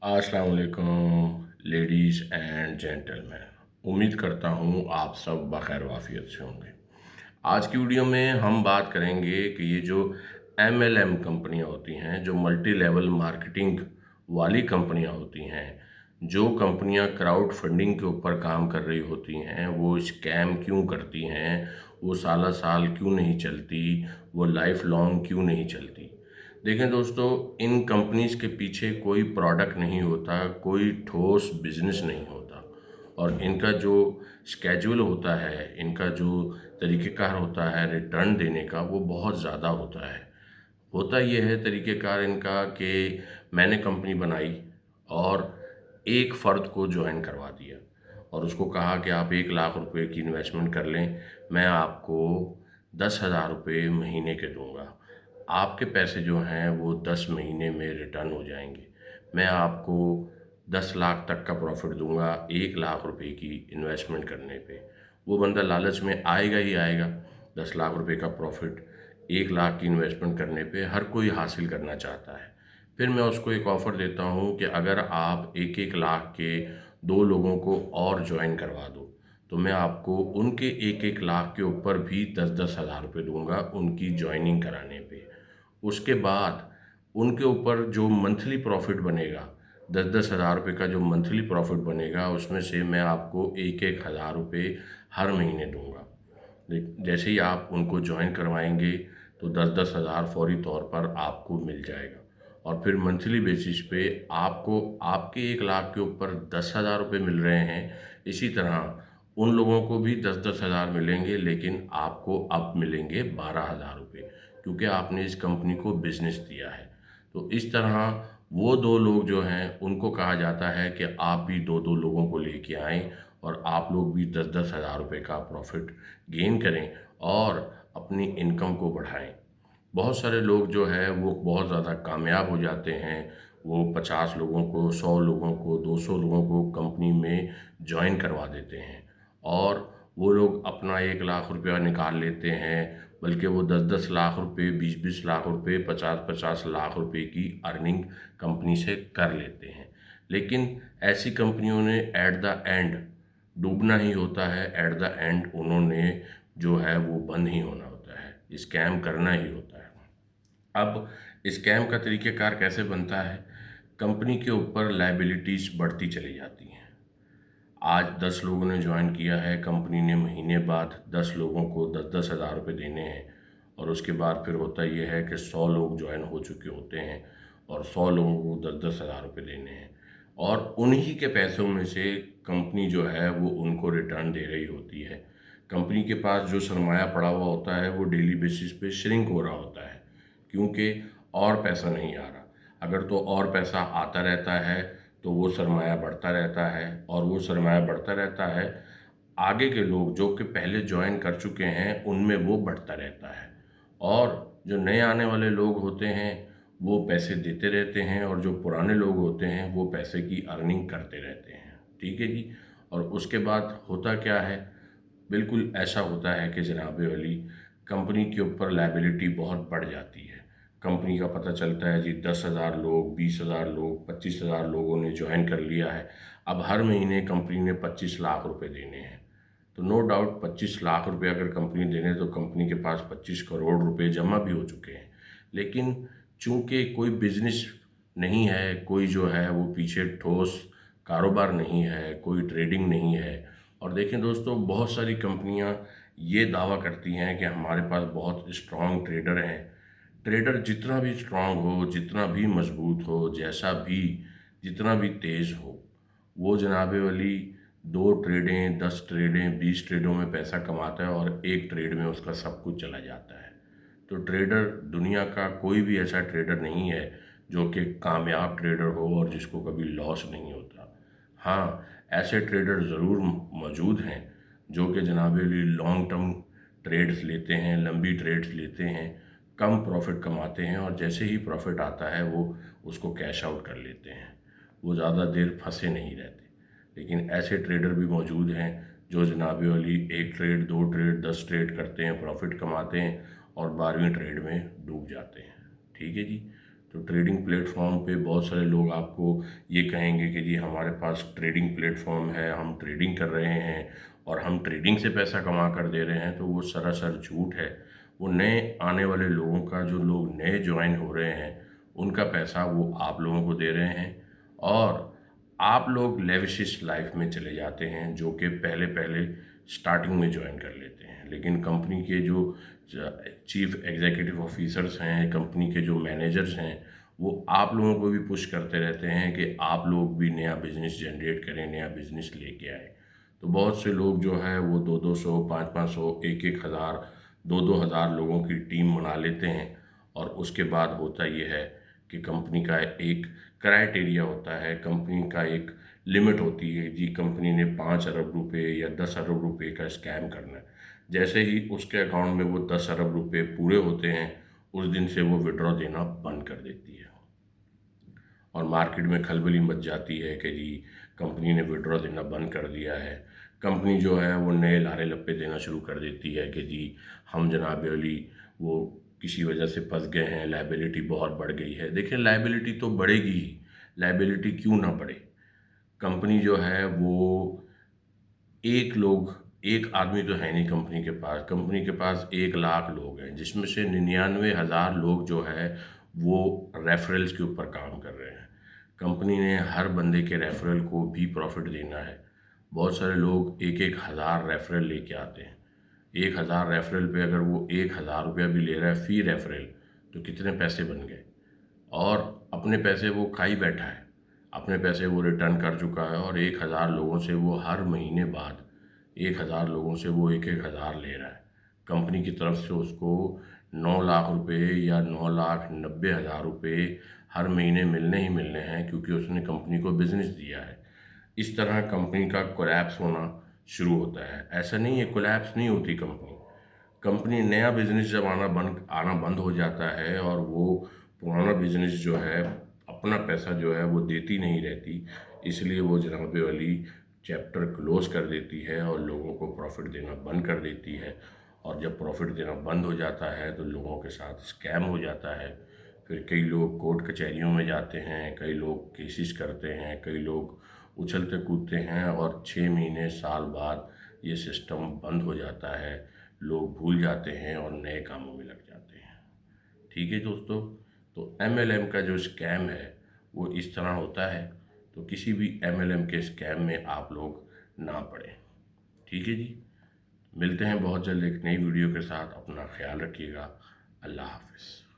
अस्सलाम वालेकुम ladies and gentleman. उम्मीद करता हूँ आप सब बखैर वाफियत से होंगे। आज की वीडियो में हम बात करेंगे कि ये जो एमएलएम कंपनियाँ होती हैं, जो मल्टी लेवल मार्केटिंग वाली कंपनियाँ होती हैं, जो कंपनियाँ क्राउड फंडिंग के ऊपर काम कर रही होती हैं, वो स्कैम क्यों करती हैं, वो साला साल क्यों नहीं चलती, वो लाइफ लॉन्ग क्यों नहीं चलती। देखें दोस्तों, इन कंपनीज़ के पीछे कोई प्रोडक्ट नहीं होता, कोई ठोस बिजनेस नहीं होता और इनका जो स्केड्यूल होता है, इनका जो तरीक़ेकार होता है रिटर्न देने का, वो बहुत ज़्यादा होता है। होता ये है तरीक़ेकार इनका कि मैंने कंपनी बनाई और एक फ़र्द को जॉइन करवा दिया और उसको कहा कि आप 1 लाख रुपए की इन्वेस्टमेंट कर लें, मैं आपको 10,000 रुपये महीने के दूँगा। आपके पैसे जो हैं वो 10 महीने में रिटर्न हो जाएँगे। मैं आपको 10 लाख तक का प्रॉफ़िट दूँगा 1 लाख रुपए की इन्वेस्टमेंट करने पे। वो बंदा लालच में आएगा ही आएगा। 10 लाख रुपए का प्रॉफ़िट 1 लाख की इन्वेस्टमेंट करने पे हर कोई हासिल करना चाहता है। फिर मैं उसको एक ऑफ़र देता हूँ कि अगर आप 1-1 लाख के 2 लोगों को और जॉइन करवा दो, तो मैं आपको उनके 1-1 लाख के ऊपर भी 10-10 हज़ार रुपए दूँगा उनकी जॉइनिंग कराने पे। उसके बाद उनके ऊपर जो मंथली प्रॉफ़िट बनेगा, 10-10 हज़ार रुपए का जो मंथली प्रॉफ़िट बनेगा, उसमें से मैं आपको 1-1 हज़ार रुपए हर महीने दूँगा। जैसे ही आप उनको जॉइन करवाएँगे, तो 10-10 हज़ार फ़ौरी तौर पर आपको मिल जाएगा और फिर मंथली बेसिस पे आपको आपके 1 लाख के ऊपर 10,000 रुपए मिल रहे हैं। इसी तरह उन लोगों को भी 10-10 हज़ार मिलेंगे, लेकिन आपको अब मिलेंगे 12,000 रुपए, क्योंकि आपने इस कंपनी को बिज़नेस दिया है। तो इस तरह वो 2 लोग जो हैं, उनको कहा जाता है कि आप भी 2-2 लोगों को लेके आएँ और आप लोग भी 10-10 हज़ार रुपए का प्रॉफ़िट गेन करें और अपनी इनकम को बढ़ाएँ। बहुत सारे लोग जो है वो बहुत ज़्यादा कामयाब हो जाते हैं। वो 50 लोगों को, 100 लोगों को, 200 लोगों को कंपनी में जॉइन करवा देते हैं और वो लोग अपना 1 लाख रुपया निकाल लेते हैं, बल्कि वो 10-10 लाख रुपए, 20-20 लाख रुपए, 50-50 लाख रुपए की अर्निंग कंपनी से कर लेते हैं। लेकिन ऐसी कंपनियों ने एट द एंड डूबना ही होता है, एट द एंड उन्होंने जो है वो बंद ही होना होता है, स्कैम करना ही होता है। अब स्कैम का तरीक़ेकार कैसे बनता है? कंपनी के ऊपर लायबिलिटीज़ बढ़ती चली जाती हैं। आज 10 लोगों ने जॉइन किया है, कंपनी ने महीने बाद 10 लोगों को 10-10 हज़ार रुपए देने हैं और उसके बाद फिर होता ये है कि 100 लोग जॉइन हो चुके होते हैं और 100 लोगों को 10-10 हज़ार रुपए देने हैं और उन्हीं के पैसों में से कंपनी जो है वो उनको रिटर्न दे रही होती है। कंपनी के पास जो सरमाया पड़ा हुआ होता है वो डेली बेसिस पे श्रिंक हो रहा होता है, क्योंकि और पैसा नहीं आ रहा। अगर तो और पैसा आता रहता है, तो वो सरमाया बढ़ता रहता है और वो सरमाया बढ़ता रहता है, आगे के लोग जो कि पहले जॉइन कर चुके हैं, उनमें वो बढ़ता रहता है और जो नए आने वाले लोग होते हैं, वो पैसे देते रहते हैं और जो पुराने लोग होते हैं, वो पैसे की अर्निंग करते रहते हैं। ठीक है जी? और उसके बाद होता क्या है, बिल्कुल ऐसा होता है कि जनाब वली कंपनी के ऊपर लायबिलिटी बहुत बढ़ जाती है। कंपनी का पता चलता है जी 10,000 लोग, 20,000 लोग, 25,000 लोगों ने जॉइन कर लिया है। अब हर महीने कंपनी ने 25 लाख रुपए देने हैं। तो नो डाउट 25 लाख रुपए अगर कंपनी देने तो कंपनी के पास 25 करोड़ रुपए जमा भी हो चुके हैं। लेकिन चूँकि कोई बिज़नेस नहीं है, कोई जो है वो पीछे ठोस कारोबार नहीं है, कोई ट्रेडिंग नहीं है और देखें दोस्तों, बहुत सारी कंपनियां ये दावा करती हैं कि हमारे पास बहुत स्ट्रांग ट्रेडर हैं। ट्रेडर जितना भी स्ट्रांग हो, जितना भी मजबूत हो, जैसा भी जितना भी तेज़ हो, वो जनाबे वाली 2 ट्रेडें, 10 ट्रेडें, 20 ट्रेडों में पैसा कमाता है और एक ट्रेड में उसका सब कुछ चला जाता है। तो ट्रेडर दुनिया का कोई भी ऐसा ट्रेडर नहीं है जो कि कामयाब ट्रेडर हो और जिसको कभी लॉस नहीं होता। हाँ, ऐसे ट्रेडर ज़रूर मौजूद हैं जो कि जनाबे लॉन्ग टर्म ट्रेड्स लेते हैं, लंबी ट्रेड्स लेते हैं, कम प्रॉफिट कमाते हैं और जैसे ही प्रॉफिट आता है वो उसको कैश आउट कर लेते हैं। वो ज़्यादा देर फंसे नहीं रहते। लेकिन ऐसे ट्रेडर भी मौजूद हैं जो जनाबे वाली 1 ट्रेड, 2 ट्रेड, 10 ट्रेड करते हैं, प्रॉफिट कमाते हैं और 12वीं ट्रेड में डूब जाते हैं। ठीक है जी? तो ट्रेडिंग प्लेटफॉर्म पे बहुत सारे लोग आपको ये कहेंगे कि जी हमारे पास ट्रेडिंग प्लेटफॉर्म है, हम ट्रेडिंग कर रहे हैं और हम ट्रेडिंग से पैसा कमा कर दे रहे हैं, तो वो सरासर झूठ है। वो नए आने वाले लोगों का, जो लोग नए ज्वाइन हो रहे हैं, उनका पैसा वो आप लोगों को दे रहे हैं और आप लोग लेविशिश लाइफ में चले जाते हैं, जो कि पहले पहले स्टार्टिंग में ज्वाइन कर लेते हैं। लेकिन कंपनी के जो चीफ एग्जीक्यूटिव ऑफिसर्स हैं, कंपनी के जो मैनेजर्स हैं, वो आप लोगों को भी पुश करते रहते हैं कि आप लोग भी नया बिजनेस जनरेट करें, नया बिजनेस लेके आए। तो बहुत से लोग जो है वो 2-200, 5-500, 1-1 हज़ार, 2-2 हज़ार लोगों की टीम बना लेते हैं और उसके बाद होता ये है कि कंपनी का एक क्राइटेरिया होता है, कंपनी का एक लिमिट होती है जी, कंपनी ने 5 अरब रुपए या 10 अरब रुपए का स्कैम करना है। जैसे ही उसके अकाउंट में वो 10 अरब रुपए पूरे होते हैं, उस दिन से वो विड्रॉ देना बंद कर देती है और मार्केट में खलबली मच जाती है कि जी कंपनी ने विड्रॉ देना बंद कर दिया है। कंपनी जो है वो नए लारे लप्पे देना शुरू कर देती है कि जी हम जनाब अली वो किसी वजह से फंस गए हैं, लाइबिलिटी बहुत बढ़ गई है। देखिए, लाइबिलिटी तो बढ़ेगी ही, लाइबिलिटी क्यों ना बढ़े। कंपनी जो है वो एक आदमी तो है नहीं कंपनी के पास 1 लाख लोग हैं, जिसमें से 99,000 लोग जो है वो रेफरल्स के ऊपर काम कर रहे हैं। कंपनी ने हर बंदे के रेफरल को भी प्रॉफिट देना है। बहुत सारे लोग 1-1 हज़ार रेफरल लेके आते हैं। 1,000 रेफरल पे अगर वो 1,000 रुपया भी ले रहा है फ़ी रेफरल, तो कितने पैसे बन गए। और अपने पैसे वो खा ही बैठा है, अपने पैसे वो रिटर्न कर चुका है और 1,000 लोगों से वो हर महीने बाद 1,000 लोगों से वो 1-1 हज़ार ले रहा है। कंपनी की तरफ से उसको 9 लाख रुपए या 9,90,000 रुपए हर महीने मिलने ही मिलने हैं, क्योंकि उसने कंपनी को बिजनेस दिया है। इस तरह कंपनी का कोलैप्स होना शुरू होता है। ऐसा नहीं है, कोलैप्स नहीं होती कंपनी। कंपनी नया बिजनेस जब आना बंद हो जाता है और वो पुराना बिजनेस जो है अपना पैसा जो है वो देती नहीं रहती, इसलिए वो जनाब वाली चैप्टर क्लोज कर देती है और लोगों को प्रॉफिट देना बंद कर देती है। और जब प्रॉफिट देना बंद हो जाता है तो लोगों के साथ स्कैम हो जाता है। फिर कई लोग कोर्ट कचहरियों में जाते हैं, कई लोग केसेस करते हैं, कई लोग उछलते कूदते हैं और 6 महीने साल बाद ये सिस्टम बंद हो जाता है। लोग भूल जाते हैं और नए कामों में लग जाते हैं। ठीक है दोस्तों, तो एमएलएम का जो स्कैम है वो इस तरह होता है। तो किसी भी एमएलएम के स्कैम में आप लोग ना पड़ें। ठीक है जी, मिलते हैं बहुत जल्द एक नई वीडियो के साथ। अपना ख्याल रखिएगा। अल्लाह हाफिज़।